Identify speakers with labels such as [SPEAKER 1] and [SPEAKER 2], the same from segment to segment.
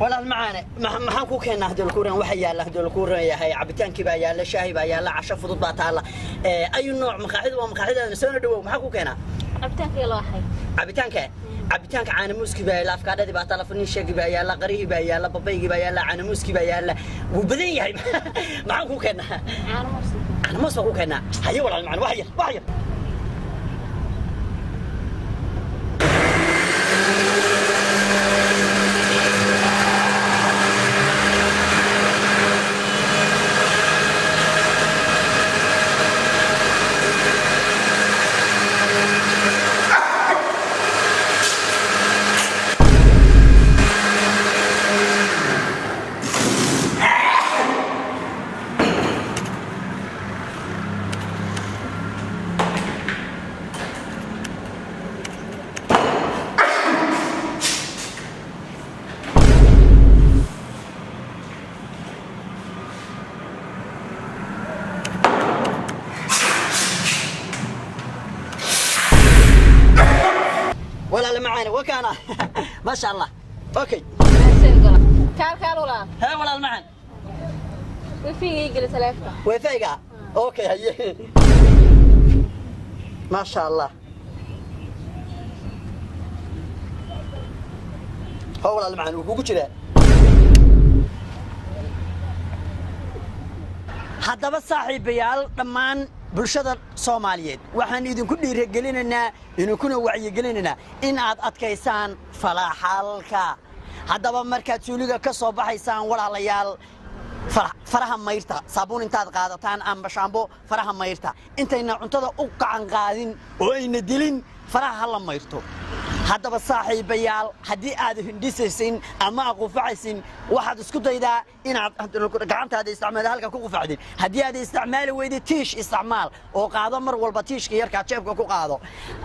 [SPEAKER 1] ولا المعاني ما كو كنا هدول الكورن وحيا له هدول الكورن يا هي عبتان كبا يا لا شاهي با يا لا عشاء فضوط بات الله أي نوع مقاعد ومقاعد سنة دو ما كو كنا
[SPEAKER 2] عبتان كيلا حي
[SPEAKER 1] عبتانك عن موسكي با لا أفكار دي بات الله فني شيء با يا لا قريب با يا لا بابي با يا لا عن موسكي با يا لا وبدين يعني ما كو كنا عن موسكي كو كنا هي ولا المعاني وحيا ولا معانا وكان ما شاء الله اوكي
[SPEAKER 2] كار ولا
[SPEAKER 1] ها ولا معانا
[SPEAKER 2] وفي يجي ثلاثة
[SPEAKER 1] وفيقا اوكي هي ما شاء الله هو ولا معانا وكو جيره haddaba saaxiibayaal dhammaan bulshada Soomaaliyeed waxaan idinku dhiirigelinaynaa inuu wacyigelinaynaa in aad adkaysaan falaaxalka haddaba markaad suuliga ka soo baxaysaan walaalayaal faraha mayrta saabuun intaad qaadataan ama shaambo faraha mayrta intayna cuntada u qacan qaadin oo ayna dilin faraha la mayrto haddaba saaxiibayaal haddii aad hindisaysin ama qufacaysin waxaad isku daydaa inaad gacantaada isticmaal halka ku qufacdin haddii aad isticmaali weydo tiish isticmaal oo qaado mar walba tiishka yarka jeebka ku qaado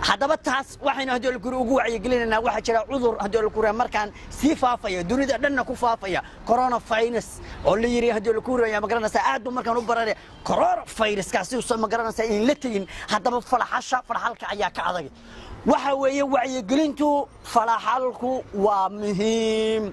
[SPEAKER 1] haddaba taas waxaynu hadii la ugu wacyigelinaynaa waxa jira cudur hadii la kureey markaan si faafaya dunida dhanna ku faafaya coronavirus oo la yiri hadii la kureey ma garanaysaa aad markaan u baranay coronavirus kaasi oo ma garanaysaa in la tagin haddaba falaxalka ayaa ka adag waxa weeye wacyigelintu falaxalku waa muhiim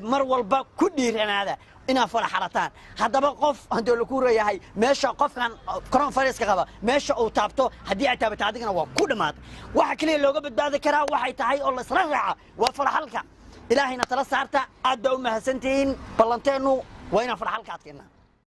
[SPEAKER 1] mar walba ku dhiiranaada ina falaxalataan haddaba qof hadii la ku reeyahay meesha qofkan coronavirus ka qaba meesha uu taabto hadii ay taabato adigana waa ku dhamaad waxa kaliya looga badbaadi karaa waxay tahay oo la isla raaca waa falaxalka ilaahayna tala saarta aad u mahadsantiin ballanteenu waa ina falaxalka adkeena